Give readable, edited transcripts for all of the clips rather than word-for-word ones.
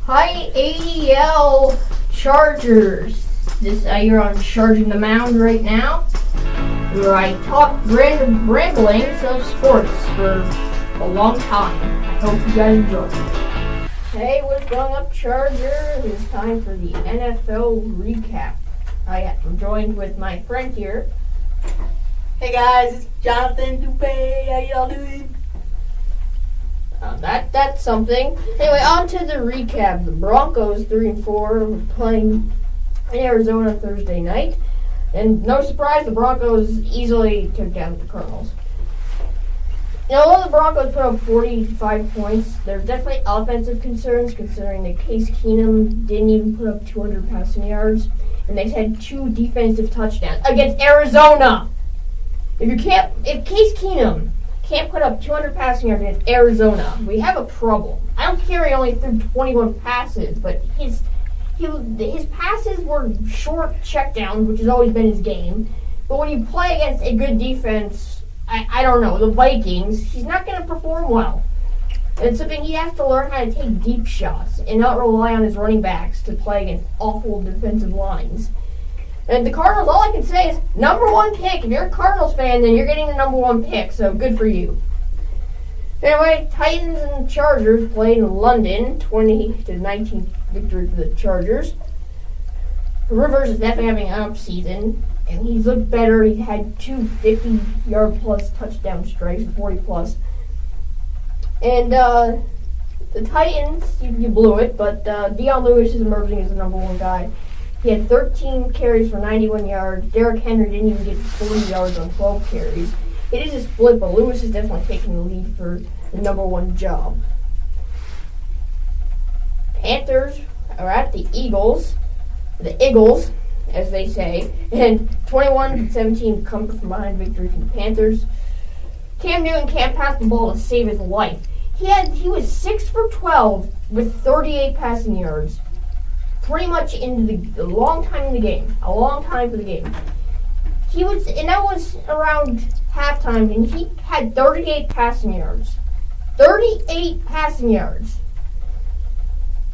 Hi, ADL Chargers. You're on Charging the Mound right now, where I talk ramblings of sports for a long time. I hope you guys enjoy. Hey, what's going up, Chargers? It's time for the NFL recap. I'm joined with my friend here. Hey guys, it's Jonathan Dupay. How y'all doing? That's something. Anyway, on to the recap. The Broncos 3-4 were playing in Arizona Thursday night, and no surprise, the Broncos easily took down the Cardinals. Although the Broncos put up 45 points, there's definitely offensive concerns considering that Case Keenum didn't even put up 200 passing yards, and they had 2 defensive touchdowns against Arizona. If Case Keenum can't put up 200 passing yards against Arizona, we have a problem. I don't care he only threw 21 passes, but his passes were short checkdowns, which has always been his game. But when you play against a good defense, I don't know, the Vikings, he's not going to perform well. It's something he has to learn how to take deep shots and not rely on his running backs to play against awful defensive lines. And the Cardinals, all I can say is number 1 pick. If you're a Cardinals fan, then you're getting the number 1 pick, so good for you. Anyway, Titans and Chargers played in London, 20-19 victory for the Chargers. Rivers is definitely having an up season, and he's looked better. He had 2 50-yard plus touchdown strikes, 40 plus. And the Titans, you blew it, but Deion Lewis is emerging as the number 1 guy. He had 13 carries for 91 yards. Derrick Henry didn't even get 40 yards on 12 carries. It is a split, but Lewis is definitely taking the lead for the number 1 job. Panthers are at the Eagles, as they say, and 21-17 come from behind victory for the Panthers. Cam Newton can't pass the ball to save his life. He was 6 for 12 with 38 passing yards. Pretty much into a long time for the game. And that was around halftime, and he had 38 passing yards. 38 passing yards.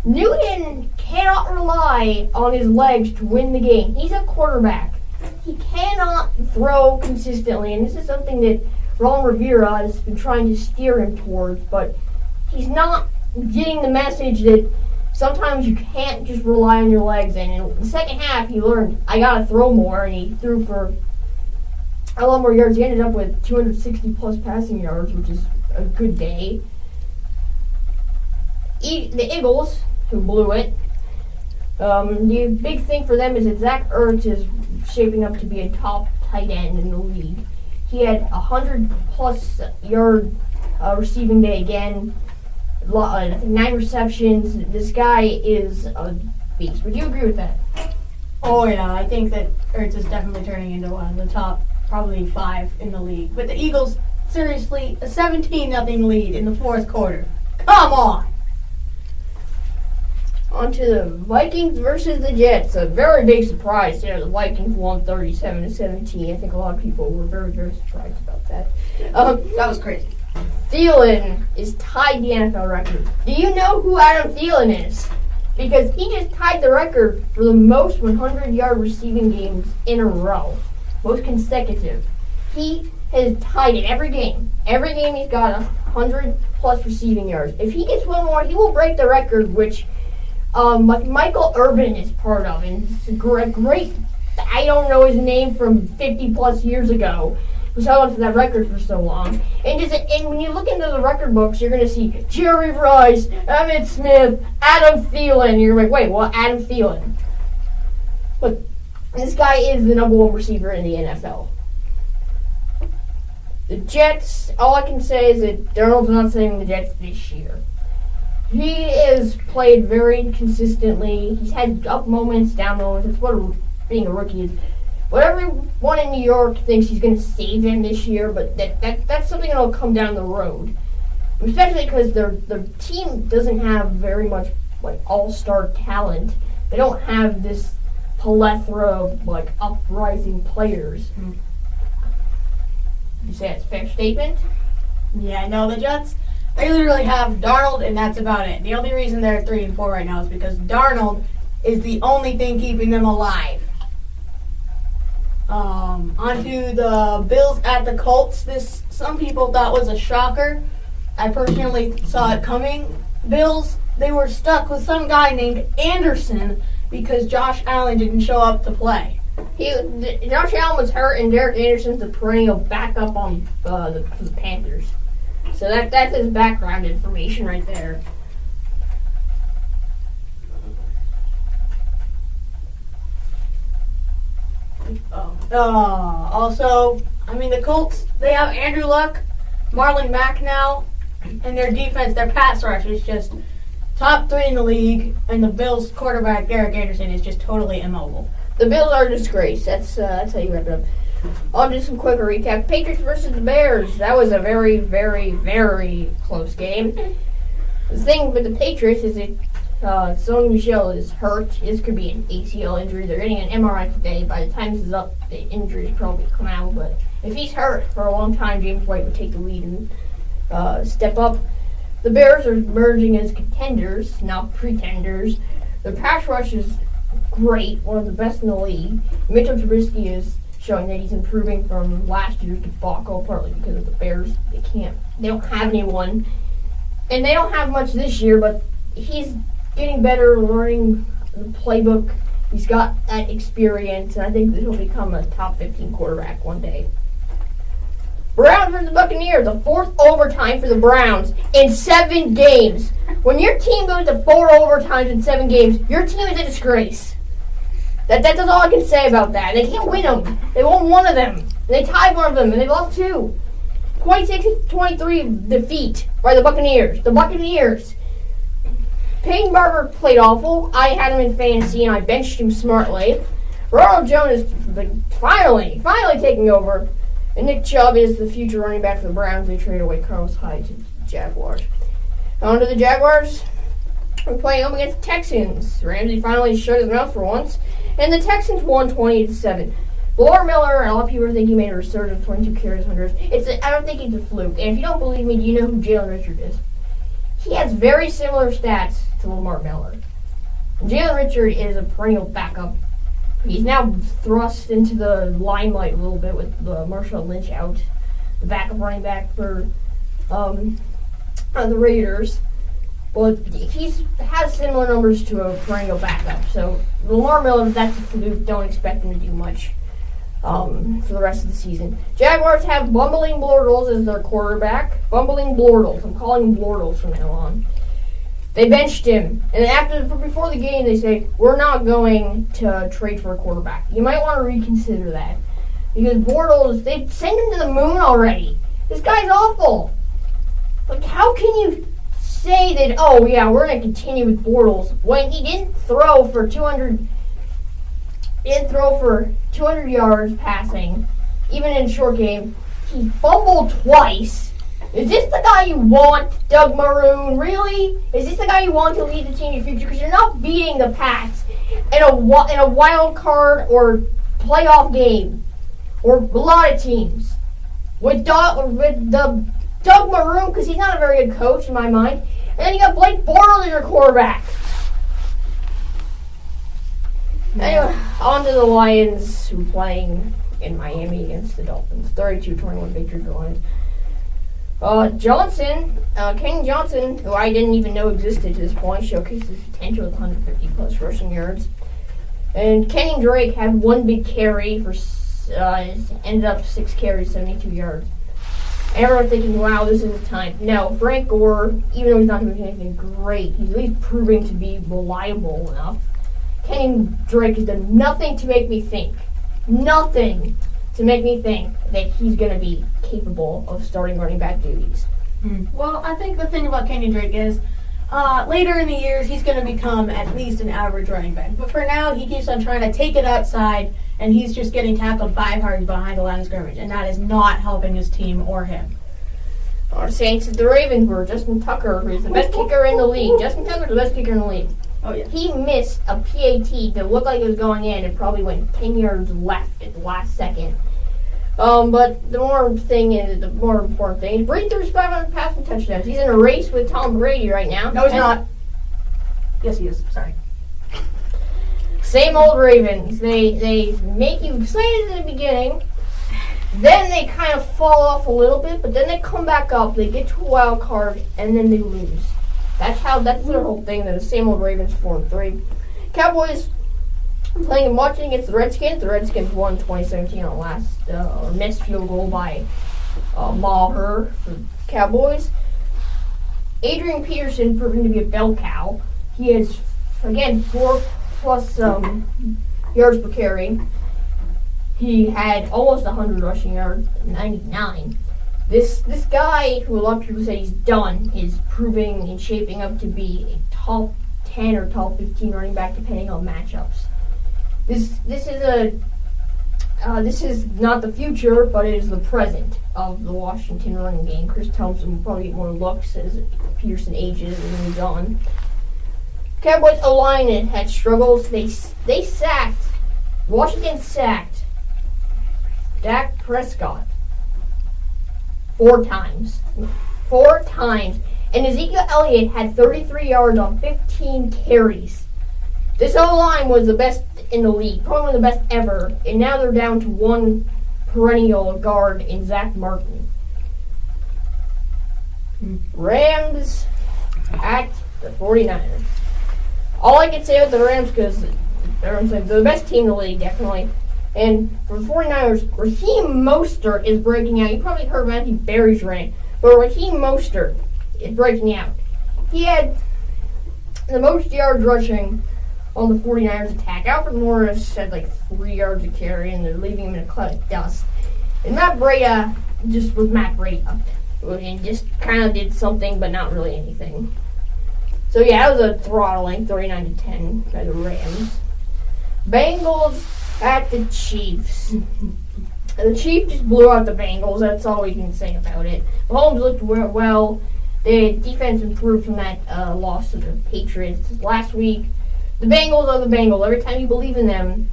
Newton cannot rely on his legs to win the game. He's a quarterback. He cannot throw consistently, and this is something that Ron Rivera has been trying to steer him towards, but he's not getting the message that sometimes you can't just rely on your legs. And in the second half, he learned, I got to throw more, and he threw for a lot more yards. He ended up with 260-plus passing yards, which is a good day. The Eagles, who blew it, the big thing for them is that Zach Ertz is shaping up to be a top tight end in the league. He had 100-plus yard receiving day again. 9 receptions. This guy is a beast. Would you agree with that? Oh yeah, I think that Ertz is definitely turning into one of the top, probably 5 in the league. But the Eagles, seriously, a 17-0 lead in the 4th quarter. Come on! On to the Vikings versus the Jets. A very big surprise. The Vikings won 37-17. I think a lot of people were very, very surprised about that. That was crazy. Thielen is tied the NFL record. Do you know who Adam Thielen is? Because he just tied the record for the most 100-yard receiving games in a row. Most consecutive. He has tied it every game. Every game he's got 100-plus receiving yards. If he gets one more, he will break the record, which Michael Irvin is part of. And it's a great, I don't know his name from 50-plus years ago, who's held on to that record for so long. And when you look into the record books, you're going to see Jerry Rice, Emmitt Smith, Adam Thielen. You're like, wait, what? Adam Thielen. But this guy is the number 1 receiver in the NFL. The Jets, all I can say is that Darnold's not saving the Jets this year. He has played very consistently. He's had up moments, down moments. That's what being a rookie is. But everyone in New York thinks he's going to save him this year, but that's something that will come down the road. Especially because their team doesn't have very much all-star talent. They don't have this plethora of uprising players. You say that's a fair statement? Yeah, no, the Jets, They literally have Darnold, and that's about it. The only reason they're 3-4 right now is because Darnold is the only thing keeping them alive. Onto the Bills at the Colts. This some people thought was a shocker. I personally saw it coming. Bills, they were stuck with some guy named Anderson because Josh Allen didn't show up to play. Josh Allen was hurt, and Derek Anderson's the perennial backup on the Panthers. So that's his background information right there. Also, I mean, the Colts, they have Andrew Luck, Marlon Mack now, and their defense, their pass rush is just top 3 in the league, and the Bills' quarterback, Derek Anderson, is just totally immobile. The Bills are a disgrace. That's how you wrap it up. I'll do some quick recap. Patriots versus the Bears. That was a very, very, very close game. The thing with the Patriots is that Sony Michel is hurt. This could be an ACL injury. They're getting an MRI today. By the time this is up, the injury's probably come out. But if he's hurt for a long time, James White would take the lead and step up. The Bears are emerging as contenders, not pretenders. Their pass rush is great, one of the best in the league. Mitchell Trubisky is showing that he's improving from last year's debacle, partly because of the Bears. They don't have anyone. And they don't have much this year, but he's getting better, learning the playbook. He's got that experience, and I think that he'll become a top 15 quarterback one day. Browns versus Buccaneers, the 4th overtime for the Browns in 7 games. When your team goes to 4 overtimes in 7 games, your team is a disgrace. That's all I can say about that. They can't win them. They won one of them. They tied one of them, and they lost 2. 26-23 defeat by the Buccaneers. The Buccaneers. Peyton Barber played awful. I had him in fantasy, and I benched him smartly. Ronald Jones is finally taking over. And Nick Chubb is the future running back for the Browns. They traded away Carlos Hyde to the Jaguars. On to the Jaguars. We're playing them against the Texans. Ramsey finally shut his mouth for once. And the Texans won 20-7. Lamar Miller, a lot of people think he made a resurgence of 22 carries, 100. I don't think it's a fluke. And if you don't believe me, do you know who Jalen Richard is? He has very similar stats to Lamar Miller. Jalen Richard is a perennial backup. He's now thrust into the limelight a little bit with Marshawn Lynch out, the backup running back for the Raiders. But he has similar numbers to a perennial backup. So Lamar Miller, that's a fluke. Don't expect him to do much for the rest of the season. Jaguars have Bumbling Bortles as their quarterback. Bumbling Bortles. I'm calling him Bortles from now on. They benched him, and before the game, they say, we're not going to trade for a quarterback. You might want to reconsider that. Because Bortles, they sent him to the moon already. This guy's awful. Like, how can you say that, oh, yeah, we're going to continue with Bortles when he didn't throw for 200 yards passing, even in a short game. He fumbled twice. Is this the guy you want, Doug Maroon? Really? Is this the guy you want to lead the team in your future? Because you're not beating the Pats in a wild card or playoff game, or a lot of teams with the Doug Maroon, because he's not a very good coach in my mind. And then you got Blake Bortles as your quarterback. Anyway, on to the Lions, who are playing in Miami against the Dolphins. 32-21 victory for the Lions. King Johnson, who I didn't even know existed to this point, showcased his potential with 150-plus rushing yards. And Kenny Drake had one big carry for ended up 6 carries, 72 yards. Everyone thinking, wow, this is his time. No, Frank Gore, even though he's not doing anything great, he's at least proving to be reliable enough. Kenny Drake has done nothing to make me think. Nothing to make me think that he's going to be capable of starting running back duties. Well, I think the thing about Kenny Drake is later in the years he's going to become at least an average running back. But for now, he keeps on trying to take it outside, and he's just getting tackled 5 yards behind the line of scrimmage, and that is not helping his team or him. Our Saints at the Ravens were Justin Tucker, who's the best kicker in the league. Justin Tucker's the best kicker in the league. Oh, yeah. He missed a PAT that looked like it was going in and probably went 10 yards left at the last second. But the more important thing is Brady threw 500 passing touchdowns. He's in a race with Tom Brady right now. No, he's not. Yes, he is. Sorry. Same old Ravens. They make you excited in the beginning. Then they kind of fall off a little bit, but then they come back up. They get to a wild card, and then they lose. That's their whole thing. They're the same old Ravens 4-3. Cowboys playing and watching against the Redskins. The Redskins won 2017 on last missed field goal by Maher for the Cowboys. Adrian Peterson proving to be a bell cow. He has, again, 4+ yards per carry. He had almost 100 rushing yards, 99. This guy, who a lot of people say he's done, is proving and shaping up to be a top 10 or top 15 running back, depending on matchups. This is not the future, but it is the present of the Washington running game. Chris Thompson will probably get more looks as Peterson ages and moves on. Cowboys O-line had struggles. They sacked. Washington sacked Dak Prescott 4 times. 4 times. And Ezekiel Elliott had 33 yards on 15 carries. This O-line was the best in the league, probably one of the best ever. And now they're down to one perennial guard in Zach Martin. Rams at the 49ers. All I can say about the Rams, because they're the best team in the league, definitely. And for the 49ers, Raheem Mostert is breaking out. You probably heard Matthew Berry's rant, but Raheem Mostert is breaking out. He had the most yards rushing on the 49ers attack. Alfred Morris had like 3 yards a carry, and they're leaving him in a cloud of dust. And Matt Breida just was Matt Breida. And just kind of did something, but not really anything. So yeah, it was a throttling, 39-10 by the Rams. Bengals at the Chiefs. The Chiefs just blew out the Bengals. That's all we can say about it. Mahomes looked well. The defense improved from that loss to the Patriots last week. The Bengals are the Bengals. Every time you believe in them,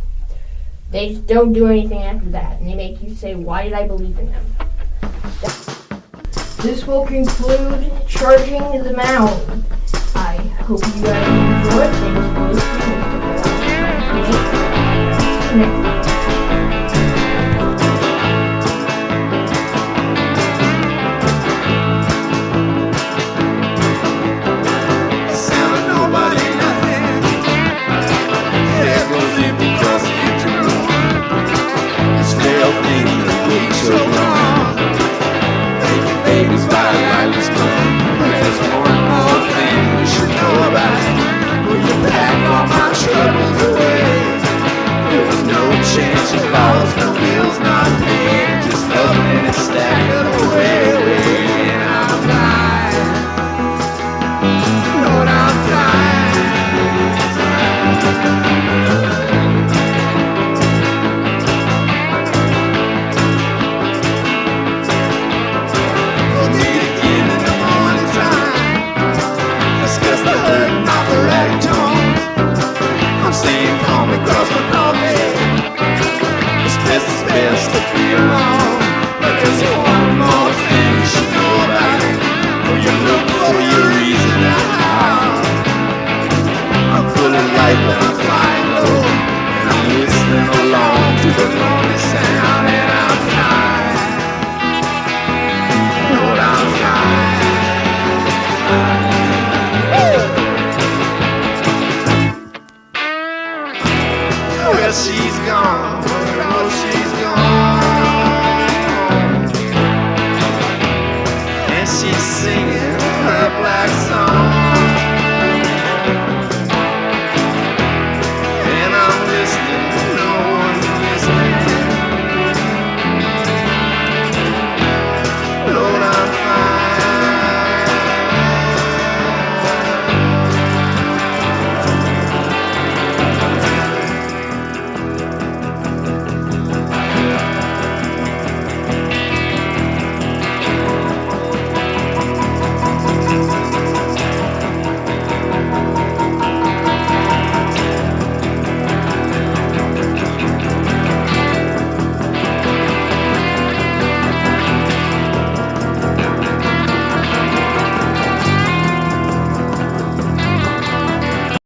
they just don't do anything after that. And they make you say, why did I believe in them? This will conclude Charging the Mound. I hope you guys enjoyed. Thanks for listening. She's gone, oh,